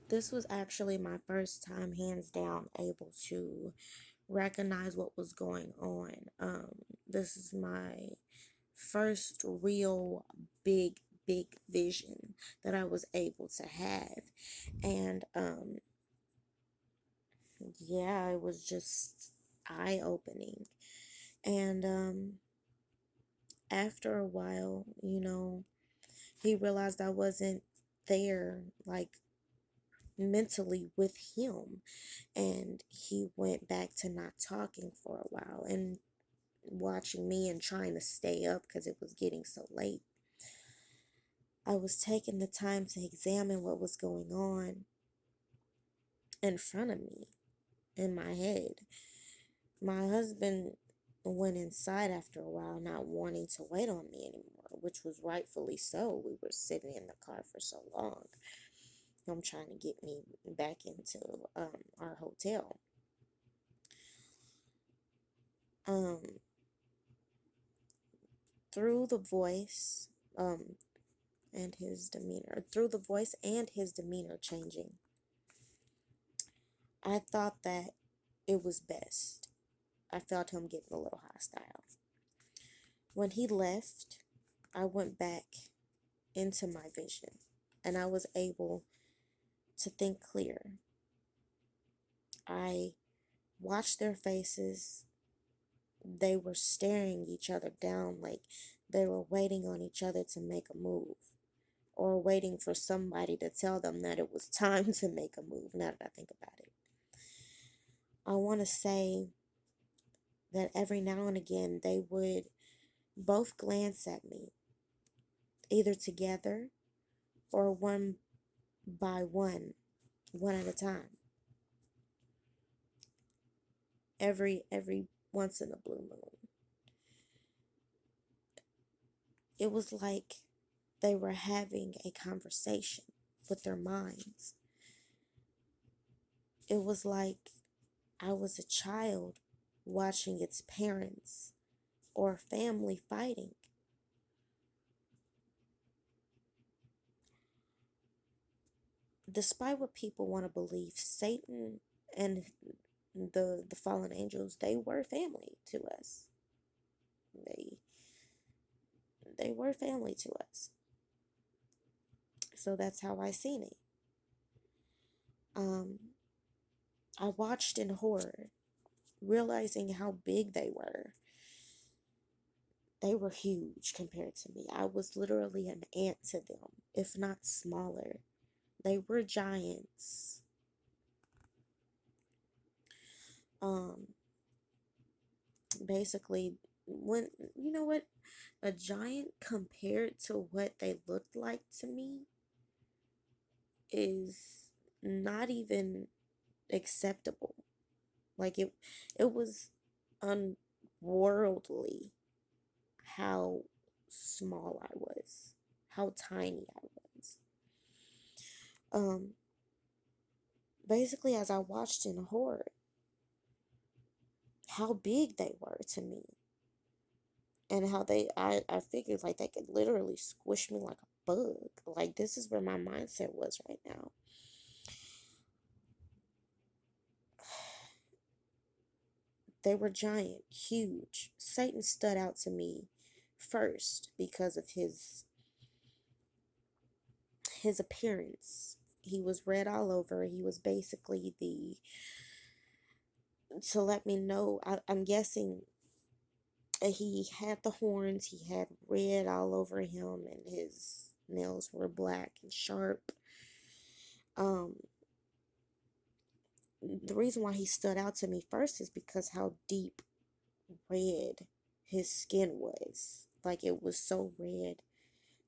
This was actually my first time, hands down, able to recognize what was going on. This is my first real big vision that I was able to have. And yeah, it was just eye opening. And after a while, he realized I wasn't there, like, mentally with him, and he went back to not talking for a while and watching me and trying to stay up because it was getting so late. I was taking the time to examine what was going on in front of me, in my head. My husband went inside after a while, not wanting to wait on me anymore, which was rightfully so. We were sitting in the car for so long. Him trying to get me back into our hotel. Um, through the voice, through the voice and his demeanor changing, I thought that it was best. I felt him getting a little hostile. When he left, I went back into my vision and I was able to think clear. I watched their faces. They were staring each other down like they were waiting on each other to make a move, or waiting for somebody to tell them that it was time to make a move, now that I think about it. I want to say that every now and again they would both glance at me, either together or one by one at a time, every once in a blue moon. It was like they were having a conversation with their minds. It was like I was a child watching its parents or family fighting. Despite what people want to believe, Satan and the fallen angels, they were family to us. They they were family to us. So that's how I seen it. Um, I watched in horror, realizing how big they were. They were huge compared to me. I was literally an ant to them, if not smaller. They were giants. Um, Basically, when you know what, a giant compared to what they looked like to me is not even acceptable. Like it was unworldly how small I was, how tiny I was. Um, Basically, as I watched in horror, how big they were to me, and how I figured like they could literally squish me like a bug. Like, this is where my mindset was right now. They were giant, huge. Satan stood out to me first because of his appearance. He was red all over. He was basically the to let me know. I'm guessing he had the horns. He had red all over him, and his nails were black and sharp. Um, the reason why he stood out to me first is because how deep red his skin was. Like, it was so red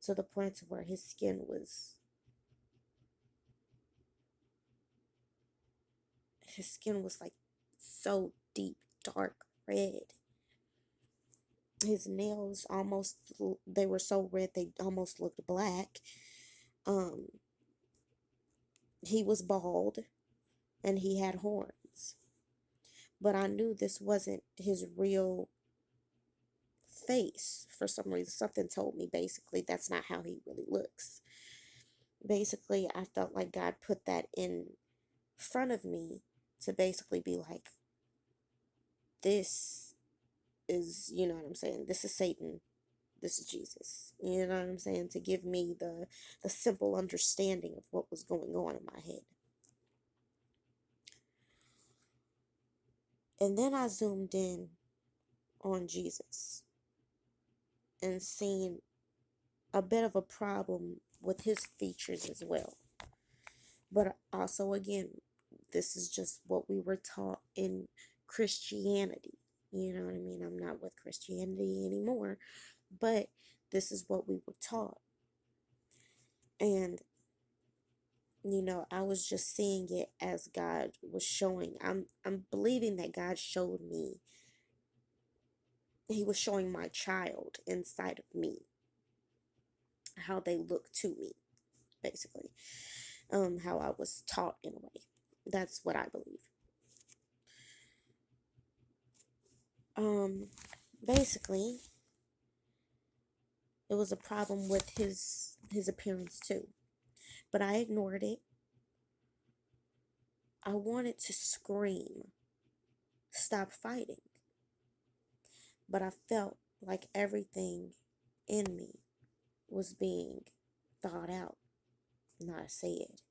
to the point to where his skin was like so deep dark red. His nails almost, they were so red they almost looked black. um he was bald and he had horns, but I knew this wasn't his real face. For some reason, something told me basically that's not how he really looks. basically, I felt like God put that in front of me to basically be like, this is, you know what I'm saying? This is Satan. This is Jesus. You know what I'm saying? To give me the simple understanding of what was going on in my head. And then I zoomed in on Jesus and seen a bit of a problem with his features as well. But also, again, this is just what we were taught in Christianity. You know what I mean? I'm not with Christianity anymore, but this is what we were taught. And, you know, I was just seeing it as God was showing. I'm believing that God showed me. He was showing my child inside of me how they look to me, basically. How I was taught in a way. That's what I believe. Basically, it was a problem with his appearance too. But I ignored it. I wanted to scream, stop fighting. But I felt like everything in me was being thought out, not said.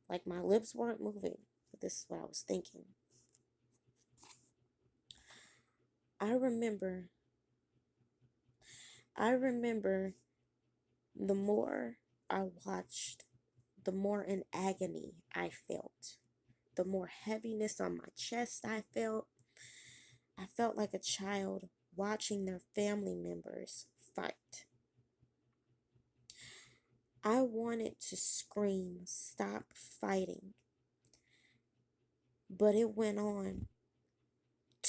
Like my lips weren't moving, but this is what I was thinking. I remember the more I watched, the more in agony I felt. The more heaviness on my chest I felt. I felt like a child watching their family members fight. I wanted to scream, stop fighting. But it went on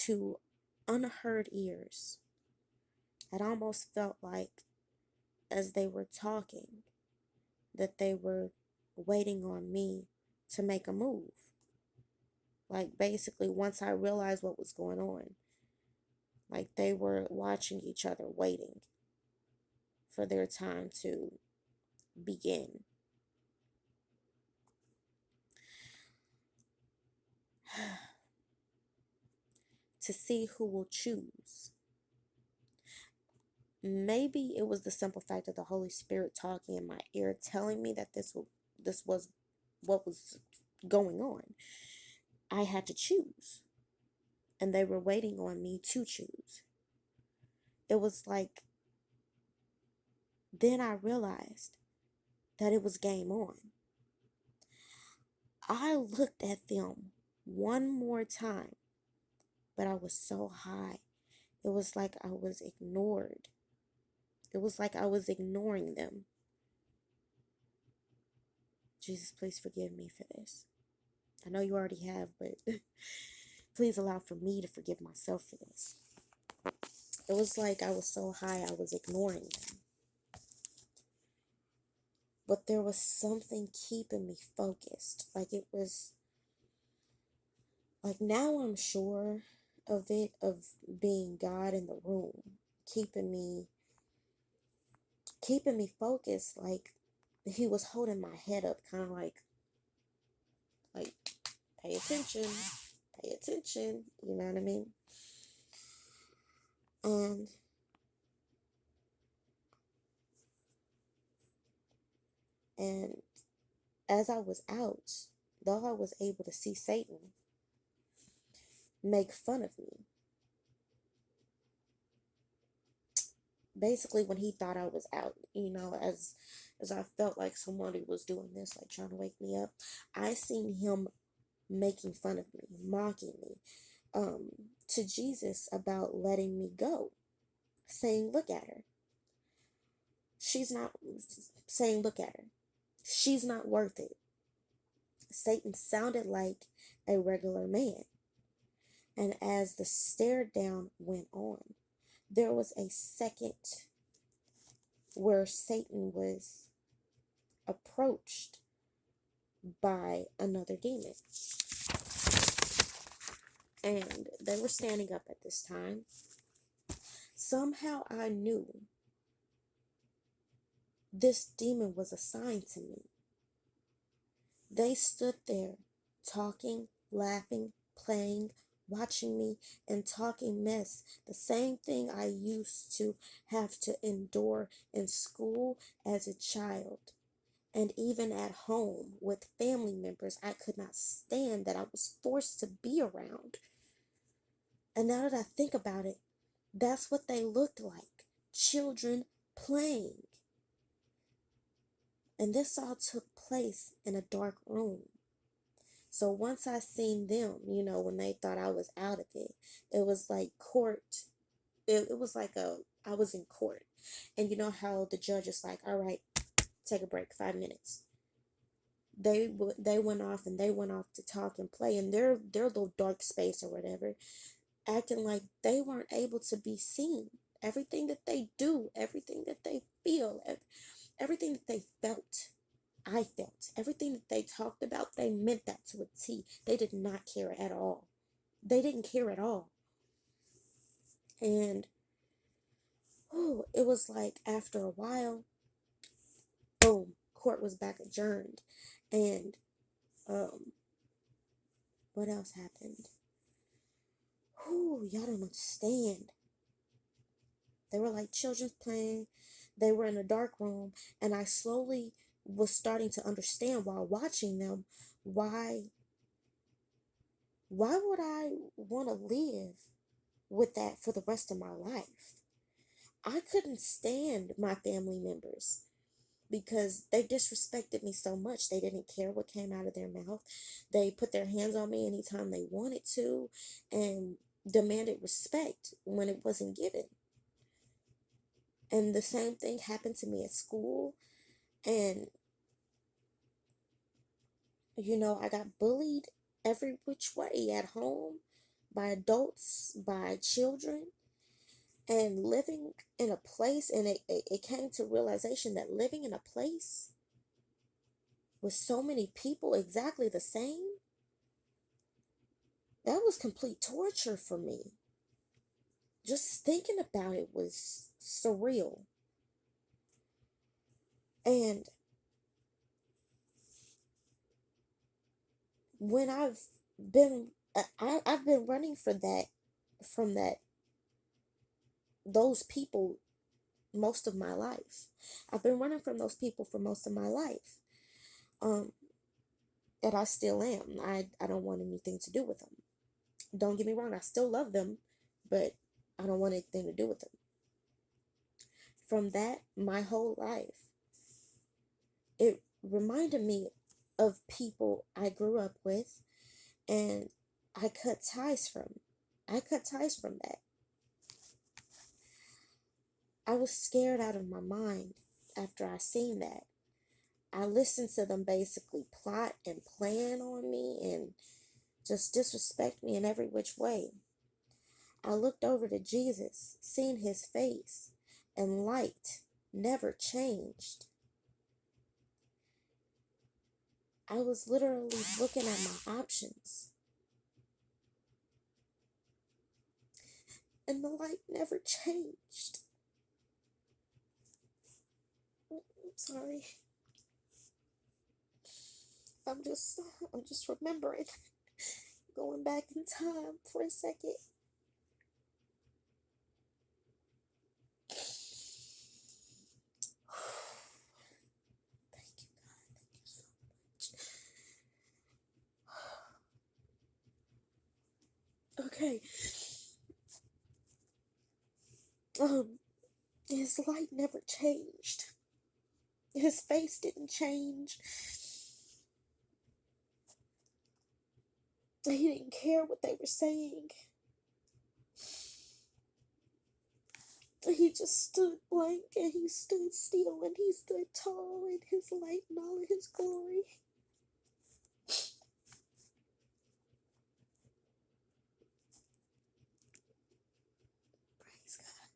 to unheard ears. It almost felt like, as they were talking, that they were waiting on me to make a move. Like, basically, once I realized what was going on, like they were watching each other, waiting for their time to begin. To see who will choose. Maybe it was the simple fact of the Holy Spirit talking in my ear, telling me that this was what was going on. I had to choose, and they were waiting on me to choose. It was like, then I realized that it was game on. I looked at them one more time, but I was so high. It was like I was ignored. It was like I was ignoring them. Jesus, please forgive me for this. I know you already have, but please allow for me to forgive myself for this. It was like I was so high I was ignoring them. But there was something keeping me focused. Like it was, like now I'm sure of it, of being God in the room, keeping me focused. Like he was holding my head up, kind of like pay attention, you know what I mean? And as I was out, though I was able to see Satan make fun of me, basically when he thought I was out, you know, as I felt like somebody was doing this, like trying to wake me up, I seen him making fun of me, mocking me, to Jesus about letting me go, saying, look at her. She's not, saying, look at her. She's not worth it. Satan sounded like a regular man. And as the stare down went on, there was a second where Satan was approached by another demon. And they were standing up at this time. Somehow I knew this demon was assigned to me. They stood there, talking, laughing, playing, watching me, and talking mess. The same thing I used to have to endure in school as a child. And even at home with family members I could not stand that I was forced to be around. And now that I think about it, that's what they looked like, children playing. And this all took place in a dark room. So once I seen them, when they thought I was out of it was like court. It was like I was in court. And you know how the judge is like, all right, take a break, 5 minutes. They went off and they went off to talk and play in their little dark space or whatever, acting like they weren't able to be seen. Everything that they do, everything that they feel, everything that they felt, I felt. Everything that they talked about, they meant that to a T. They did not care at all. They didn't care at all. And it was like after a while, boom, court was back adjourned. And what else happened? Y'all don't understand. They were like children playing. They were in a dark room, and I slowly was starting to understand while watching them why would I want to live with that for the rest of my life? I couldn't stand my family members because they disrespected me so much. They didn't care what came out of their mouth. They put their hands on me anytime they wanted to and demanded respect when it wasn't given. And the same thing happened to me at school. And, I got bullied every which way at home by adults, by children, and living in a place. And it came to realization that living in a place with so many people exactly the same, that was complete torture for me. Just thinking about it was surreal. And when been I've been running for that from those people most of my life. I've been running from those people for most of my life. Um and I still am. I don't want anything to do with them. Don't get me wrong, I still love them, but I don't want anything to do with them. From that, my whole life, it reminded me of people I grew up with, and I cut ties from. I cut ties from that. I was scared out of my mind after I seen that. I listened to them basically plot and plan on me and just disrespect me in every which way. I looked over to Jesus, seen his face, and light never changed. I was literally looking at my options, and the light never changed. I'm sorry. I'm just remembering, going back in time for a second. Thank you, God. Thank you so much. Okay. His light never changed. His face didn't change. He didn't care what they were saying. He just stood blank, and he stood still, and he stood tall in his light and all of his glory. Praise God.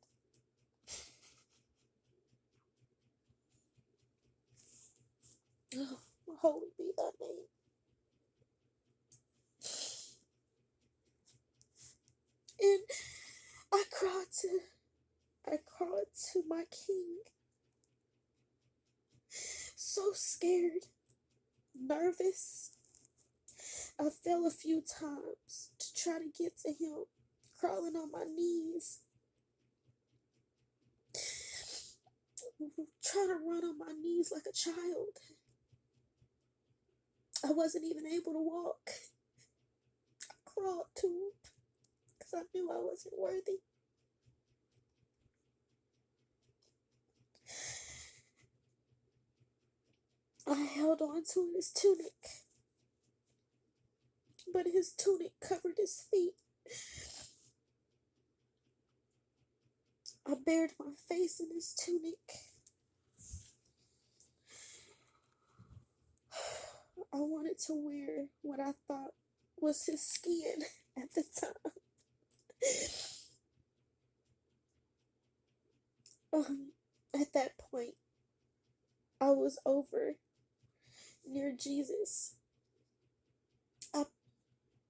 Oh, holy be thy name. And I cried to my King, so scared nervous. I fell a few times to try to get to him, crawling on my knees, trying to run on my knees like a child. I wasn't even able to walk. I crawled to him because I knew I wasn't worthy. I held on to his tunic, but his tunic covered his feet. I bared my face in his tunic. I wanted to wear what I thought was his skin at the time. At that point, I was over near Jesus. I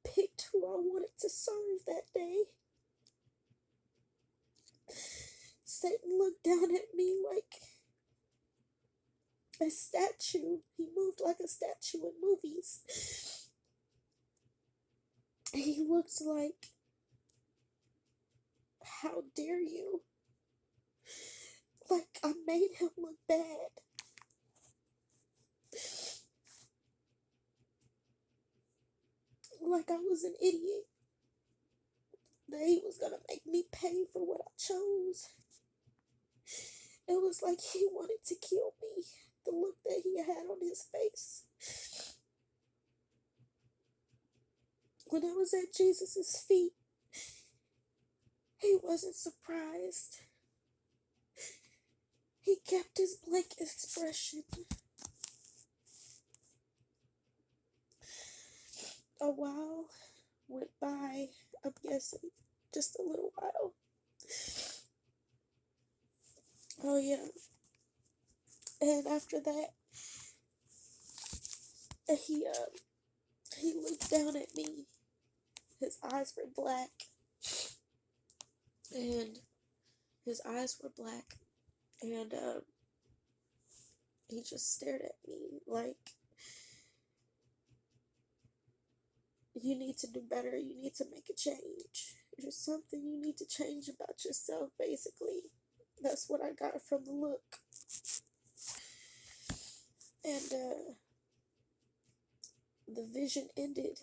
picked who I wanted to serve that day. Satan looked down at me like a statue. He moved like a statue in movies. He looked like, how dare you? Like I made him look bad. Like I was an idiot. That he was gonna make me pay for what I chose. It was like he wanted to kill me. The look that he had on his face. When I was at Jesus' feet, he wasn't surprised. He kept his blank expression. A while went by, I'm guessing, just a little while. Oh yeah. And after that, he looked down at me. His eyes were black. And his eyes were black. And he just stared at me like, you need to do better. You need to make a change. There's something you need to change about yourself, basically. That's what I got from the look. And the vision ended.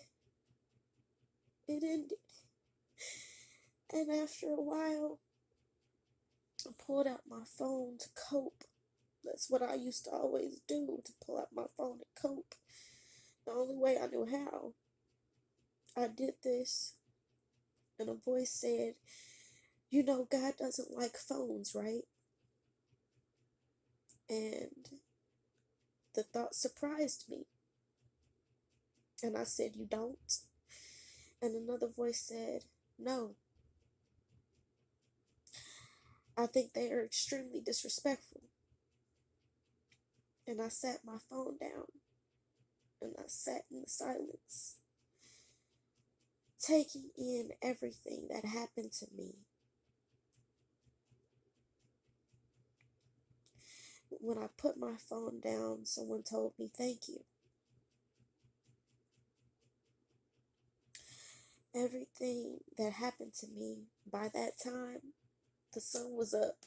It ended. And after a while, I pulled out my phone to cope. That's what I used to always do, to pull out my phone and cope. The only way I knew how. I did this, and a voice said, you know, God doesn't like phones, right? And the thought surprised me. And I said, you don't? And another voice said, no. I think they are extremely disrespectful. And I sat my phone down, and I sat in the silence, taking in everything that happened to me. When I put my phone down, someone told me thank you. Everything that happened to me, by that time, the sun was up,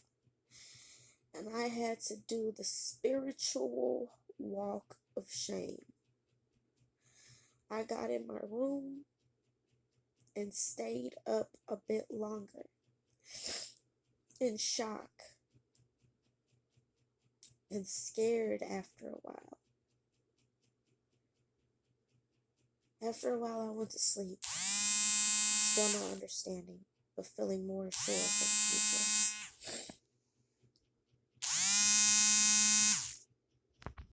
and I had to do the spiritual walk of shame. I got in my room and stayed up a bit longer, in shock and scared after a while. After a while, I went to sleep, still not understanding, but feeling more sure of the future.